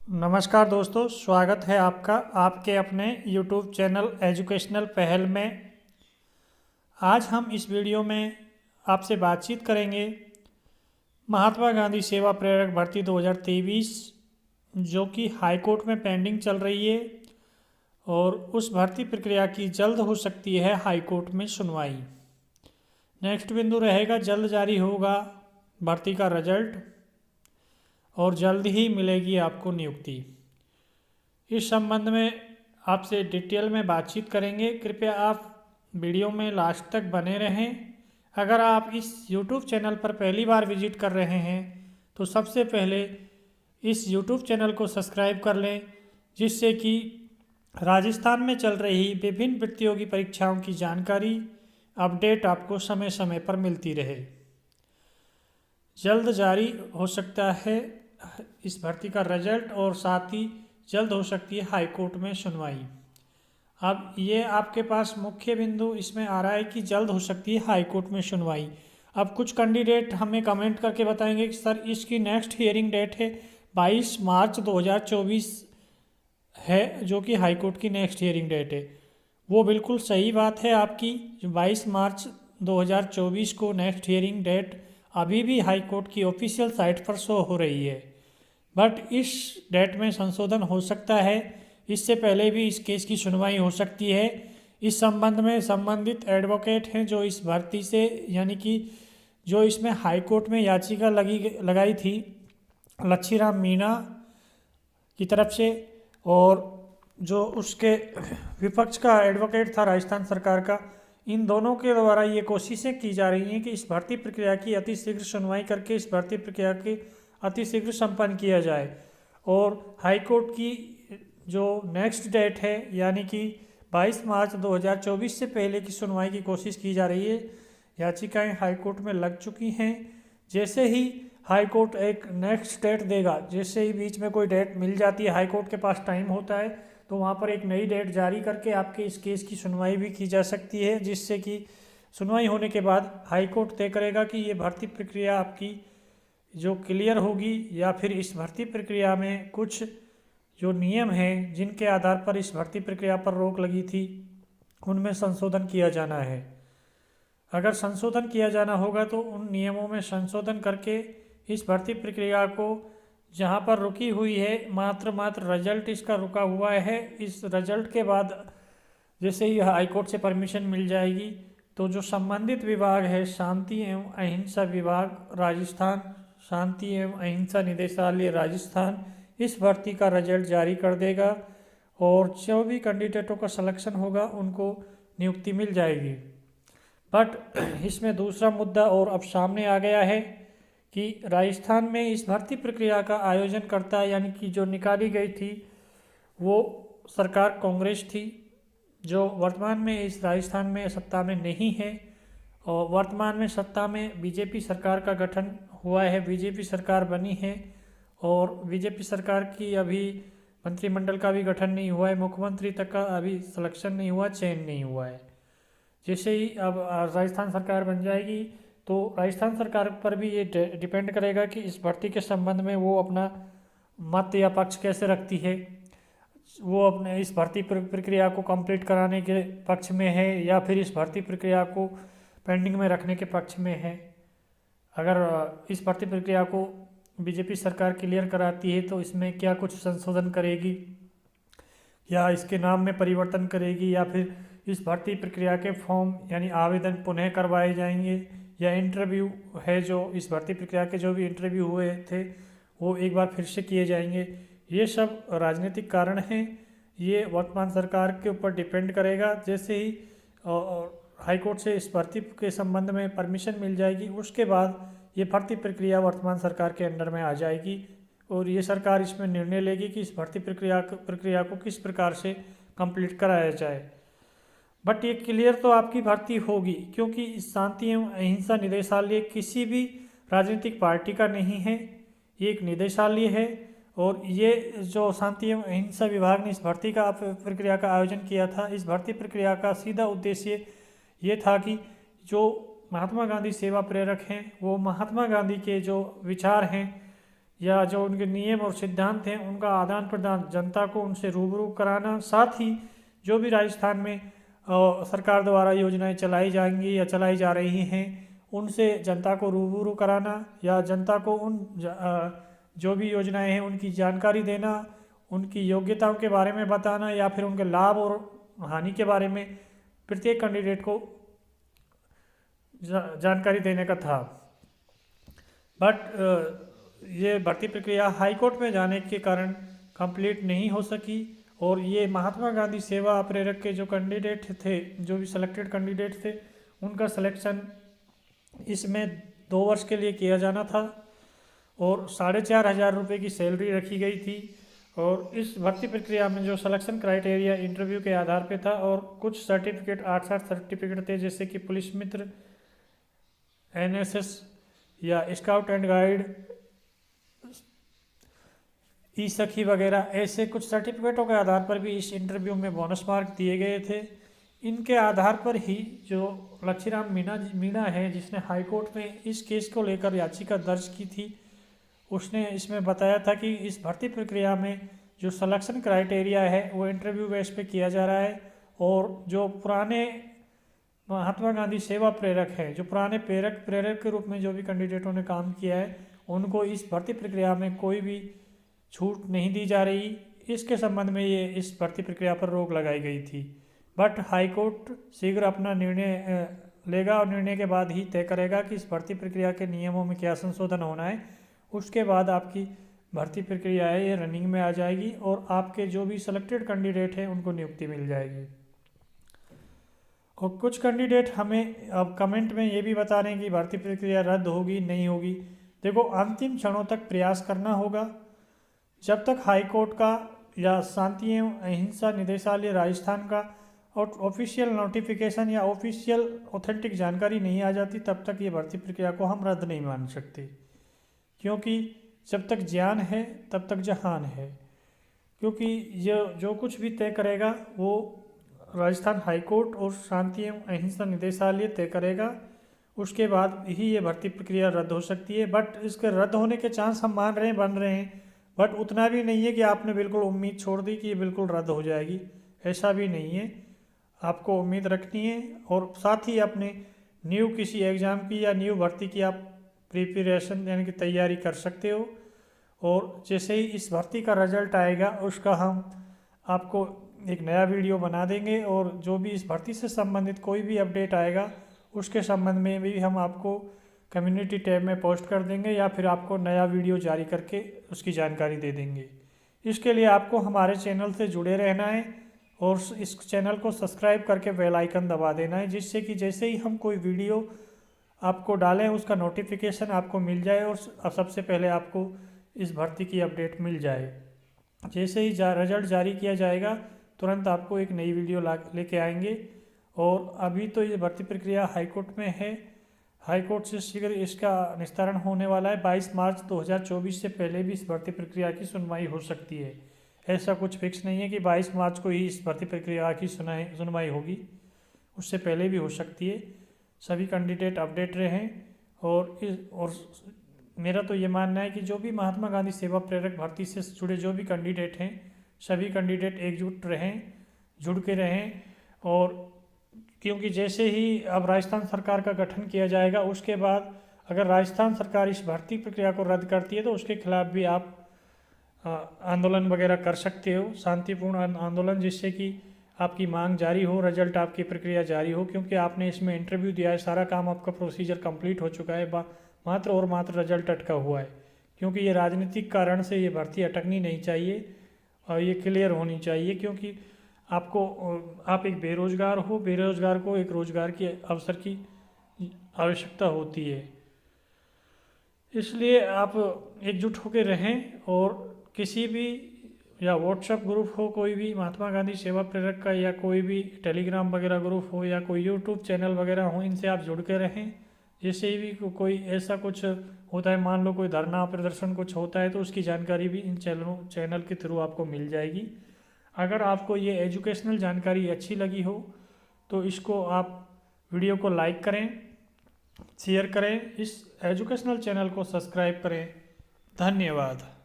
नमस्कार दोस्तों, स्वागत है आपका आपके अपने YouTube चैनल एजुकेशनल पहल में। आज हम इस वीडियो में आपसे बातचीत करेंगे महात्मा गांधी सेवा प्रेरक भर्ती 2023 जो कि हाई कोर्ट में पेंडिंग चल रही है और उस भर्ती प्रक्रिया की जल्द हो सकती है हाई कोर्ट में सुनवाई। नेक्स्ट बिंदु रहेगा जल्द जारी होगा भर्ती का रिजल्ट और जल्द ही मिलेगी आपको नियुक्ति। इस संबंध में आपसे डिटेल में बातचीत करेंगे। कृपया आप वीडियो में लास्ट तक बने रहें। अगर आप इस YouTube चैनल पर पहली बार विजिट कर रहे हैं तो सबसे पहले इस YouTube चैनल को सब्सक्राइब कर लें, जिससे कि राजस्थान में चल रही विभिन्न प्रतियोगी परीक्षाओं की जानकारी अपडेट आपको समय समय पर मिलती रहे। जल्द जारी हो सकता है इस भर्ती का रिजल्ट और साथ ही जल्द हो सकती है हाई कोर्ट में सुनवाई। अब ये आपके पास मुख्य बिंदु इसमें आ रहा है कि जल्द हो सकती है हाई कोर्ट में सुनवाई। अब कुछ कैंडिडेट हमें कमेंट करके बताएंगे कि सर इसकी नेक्स्ट हियरिंग डेट है 22 मार्च 2024 है, जो कि हाई कोर्ट की नेक्स्ट हियरिंग डेट है। वो बिल्कुल सही बात है आपकी। 22 मार्च 2024 को नेक्स्ट हियरिंग डेट अभी भी हाई कोर्ट की ऑफिशियल साइट पर शो हो रही है, बट इस डेट में संशोधन हो सकता है। इससे पहले भी इस केस की सुनवाई हो सकती है। इस संबंध में संबंधित एडवोकेट हैं जो इस भर्ती से यानी कि जो इसमें हाई कोर्ट में याचिका लगाई थी लच्छीराम मीणा की तरफ से, और जो उसके विपक्ष का एडवोकेट था राजस्थान सरकार का, इन दोनों के द्वारा ये कोशिशें की जा रही हैं कि इस भर्ती प्रक्रिया की अतिशीघ्र सुनवाई करके इस भर्ती प्रक्रिया की अतिशीघ्र संपन्न किया जाए। और हाई कोर्ट की जो नेक्स्ट डेट है यानी कि 22 मार्च 2024 से पहले की सुनवाई की कोशिश की जा रही है। याचिकाएं हाई कोर्ट में लग चुकी हैं। जैसे ही हाई कोर्ट एक नेक्स्ट डेट देगा, जैसे ही बीच में कोई डेट मिल जाती है, हाई कोर्ट के पास टाइम होता है, तो वहाँ पर एक नई डेट जारी करके आपके इस केस की सुनवाई भी की जा सकती है, जिससे कि सुनवाई होने के बाद हाई कोर्ट तय करेगा कि ये भर्ती प्रक्रिया आपकी जो क्लियर होगी या फिर इस भर्ती प्रक्रिया में कुछ जो नियम हैं जिनके आधार पर इस भर्ती प्रक्रिया पर रोक लगी थी उनमें संशोधन किया जाना है। अगर संशोधन किया जाना होगा तो उन नियमों में संशोधन करके इस भर्ती प्रक्रिया को जहां पर रुकी हुई है, मात्र रिजल्ट इसका रुका हुआ है, इस रिजल्ट के बाद जैसे ही हाई कोर्ट से परमिशन मिल जाएगी तो जो संबंधित विभाग है शांति एवं अहिंसा विभाग राजस्थान, शांति एवं अहिंसा निदेशालय राजस्थान, इस भर्ती का रिजल्ट जारी कर देगा और जो भी कैंडिडेटों का सिलेक्शन होगा उनको नियुक्ति मिल जाएगी। बट इसमें दूसरा मुद्दा और अब सामने आ गया है कि राजस्थान में इस भर्ती प्रक्रिया का आयोजन करता यानी कि जो निकाली गई थी वो सरकार कांग्रेस थी, जो वर्तमान में इस राजस्थान में सत्ता में नहीं है। और वर्तमान में सत्ता में बीजेपी सरकार का गठन हुआ है, बीजेपी सरकार बनी है और बीजेपी सरकार की अभी मंत्रिमंडल का भी गठन नहीं हुआ है, मुख्यमंत्री तक का अभी सिलेक्शन नहीं हुआ, चयन नहीं हुआ है। जैसे ही अब राजस्थान सरकार बन जाएगी तो राजस्थान सरकार पर भी ये डिपेंड करेगा कि इस भर्ती के संबंध में वो अपना मत या पक्ष कैसे रखती है। वो अपने इस भर्ती प्रक्रिया को कंप्लीट कराने के पक्ष में है या फिर इस भर्ती प्रक्रिया को पेंडिंग में रखने के पक्ष में है। अगर इस भर्ती प्रक्रिया को बीजेपी सरकार क्लियर कराती है तो इसमें क्या कुछ संशोधन करेगी या इसके नाम में परिवर्तन करेगी या फिर इस भर्ती प्रक्रिया के फॉर्म यानी आवेदन पुनः करवाए जाएंगे या इंटरव्यू है जो इस भर्ती प्रक्रिया के जो भी इंटरव्यू हुए थे वो एक बार फिर से किए जाएंगे। ये सब राजनीतिक कारण हैं, ये वर्तमान सरकार के ऊपर डिपेंड करेगा। जैसे ही हाई कोर्ट से इस भर्ती के संबंध में परमिशन मिल जाएगी उसके बाद ये भर्ती प्रक्रिया वर्तमान सरकार के अंडर में आ जाएगी और ये सरकार इसमें निर्णय लेगी कि इस भर्ती प्रक्रिया को किस प्रकार से कंप्लीट कराया जाए। बट ये क्लियर तो आपकी भर्ती होगी, क्योंकि इस शांति एवं अहिंसा निदेशालय किसी भी राजनीतिक पार्टी का नहीं है, ये एक निदेशालय है। और ये जो शांति एवं अहिंसा विभाग ने इस भर्ती का प्रक्रिया का आयोजन किया था, इस भर्ती प्रक्रिया का सीधा उद्देश्य ये था कि जो महात्मा गांधी सेवा प्रेरक हैं वो महात्मा गांधी के जो विचार हैं या जो उनके नियम और सिद्धांत हैं उनका आदान प्रदान जनता को उनसे रूबरू कराना, साथ ही जो भी राजस्थान में सरकार द्वारा योजनाएं चलाई जाएंगी या चलाई जा रही हैं उनसे जनता को रूबरू कराना, या जनता को जो भी योजनाएं हैं उनकी जानकारी देना, उनकी योग्यताओं के बारे में बताना, या फिर उनके लाभ और हानि के बारे में प्रत्येक कैंडिडेट को जानकारी देने का था। बट ये भर्ती प्रक्रिया हाई कोर्ट में जाने के कारण कंप्लीट नहीं हो सकी, और ये महात्मा गांधी सेवा प्रेरक के जो कैंडिडेट थे, जो भी सिलेक्टेड कैंडिडेट थे, उनका सिलेक्शन इसमें 2 वर्ष के लिए किया जाना था और 4,500 रुपये की सैलरी रखी गई थी। और इस भर्ती प्रक्रिया में जो सिलेक्शन क्राइटेरिया इंटरव्यू के आधार पे था, और कुछ सर्टिफिकेट 8 सर्टिफिकेट थे, जैसे कि पुलिस मित्र, NSS या स्काउट एंड गाइड, ई सखी वगैरह, ऐसे कुछ सर्टिफिकेटों के आधार पर भी इस इंटरव्यू में बोनस मार्क दिए गए थे। इनके आधार पर ही जो लच्छीराम मीणा है, जिसने हाई कोर्ट में इस केस को लेकर याचिका दर्ज की थी, उसने इसमें बताया था कि इस भर्ती प्रक्रिया में जो सिलेक्शन क्राइटेरिया है वो इंटरव्यू बेस पे किया जा रहा है, और जो पुराने महात्मा गांधी सेवा प्रेरक है, जो पुराने प्रेरक के रूप में जो भी कैंडिडेटों ने काम किया है, उनको इस भर्ती प्रक्रिया में कोई भी छूट नहीं दी जा रही। इसके संबंध में ये इस भर्ती प्रक्रिया पर रोक लगाई गई थी। बट हाई कोर्ट शीघ्र अपना निर्णय लेगा, और निर्णय के बाद ही तय करेगा कि इस भर्ती प्रक्रिया के नियमों में क्या संशोधन होना है। उसके बाद आपकी भर्ती प्रक्रिया है ये रनिंग में आ जाएगी, और आपके जो भी सिलेक्टेड कैंडिडेट हैं उनको नियुक्ति मिल जाएगी। और कुछ कैंडिडेट हमें अब कमेंट में ये भी बता रहे हैं कि भर्ती प्रक्रिया रद्द होगी नहीं होगी। देखो, अंतिम क्षणों तक प्रयास करना होगा। जब तक हाई कोर्ट का या शांति एवं अहिंसा निदेशालय राजस्थान का और ऑफिशियल नोटिफिकेशन या ऑफिशियल ऑथेंटिक जानकारी नहीं आ जाती, तब तक ये भर्ती प्रक्रिया को हम रद्द नहीं मान सकते, क्योंकि जब तक ज्ञान है तब तक जहान है। क्योंकि जो कुछ भी तय करेगा वो राजस्थान हाई कोर्ट और शांति एवं अहिंसा निदेशालय तय करेगा। उसके बाद ही ये भर्ती प्रक्रिया रद्द हो सकती है। बट इसके रद्द होने के चांस हम मान रहे हैं, बन रहे हैं, बट उतना भी नहीं है कि आपने बिल्कुल उम्मीद छोड़ दी कि ये बिल्कुल रद्द हो जाएगी। ऐसा भी नहीं है, आपको उम्मीद रखनी है, और साथ ही अपने न्यू किसी एग्ज़ाम की या न्यू भर्ती की आप प्रिपरेशन यानी कि तैयारी कर सकते हो। और जैसे ही इस भर्ती का रिजल्ट आएगा उसका हम आपको एक नया वीडियो बना देंगे, और जो भी इस भर्ती से संबंधित कोई भी अपडेट आएगा उसके संबंध में भी हम आपको कम्युनिटी टैब में पोस्ट कर देंगे, या फिर आपको नया वीडियो जारी करके उसकी जानकारी दे देंगे। इसके लिए आपको हमारे चैनल से जुड़े रहना है और इस चैनल को सब्सक्राइब करके बेल आइकन दबा देना है, जिससे कि जैसे ही हम कोई वीडियो आपको डालें उसका नोटिफिकेशन आपको मिल जाए और सबसे पहले आपको इस भर्ती की अपडेट मिल जाए। जैसे ही रिजल्ट जारी किया जाएगा तुरंत आपको एक नई वीडियो लेके आएंगे। और अभी तो ये भर्ती प्रक्रिया हाईकोर्ट में है, हाईकोर्ट से शीघ्र इसका निस्तारण होने वाला है। 22 मार्च 2024 से पहले भी इस भर्ती प्रक्रिया की सुनवाई हो सकती है। ऐसा कुछ फिक्स नहीं है कि 22 मार्च को ही इस भर्ती प्रक्रिया की सुनवाई होगी, उससे पहले भी हो सकती है। सभी कैंडिडेट अपडेट रहें, और मेरा तो ये मानना है कि जो भी महात्मा गांधी सेवा प्रेरक भर्ती से जुड़े जो भी कैंडिडेट हैं, सभी कैंडिडेट एकजुट रहें, जुड़ के रहें। और क्योंकि जैसे ही अब राजस्थान सरकार का गठन किया जाएगा, उसके बाद अगर राजस्थान सरकार इस भर्ती प्रक्रिया को रद्द करती है तो उसके खिलाफ भी आप आंदोलन वगैरह कर सकते हो, शांतिपूर्ण आंदोलन, जिससे कि आपकी मांग जारी हो, रिजल्ट आपकी प्रक्रिया जारी हो। क्योंकि आपने इसमें इंटरव्यू दिया है, सारा काम आपका प्रोसीजर कंप्लीट हो चुका है, मात्र और मात्र रिजल्ट अटका हुआ है। क्योंकि ये राजनीतिक कारण से ये भर्ती अटकनी नहीं चाहिए और ये क्लियर होनी चाहिए। क्योंकि आप एक बेरोजगार हो, बेरोजगार को एक रोजगार के अवसर की आवश्यकता होती है, इसलिए आप एकजुट होकर रहें। और किसी भी या व्हाट्सएप ग्रुप हो, कोई भी महात्मा गांधी सेवा प्रेरक का, या कोई भी टेलीग्राम वगैरह ग्रुप हो, या कोई यूट्यूब चैनल वगैरह हो, इनसे आप जुड़ के रहें। जैसे भी कोई ऐसा कुछ होता है, मान लो कोई धरना प्रदर्शन कुछ होता है, तो उसकी जानकारी भी इन चैनल के थ्रू आपको मिल जाएगी। अगर आपको ये एजुकेशनल जानकारी अच्छी लगी हो तो इसको आप वीडियो को लाइक करें, शेयर करें, इस एजुकेशनल चैनल को सब्सक्राइब करें। धन्यवाद।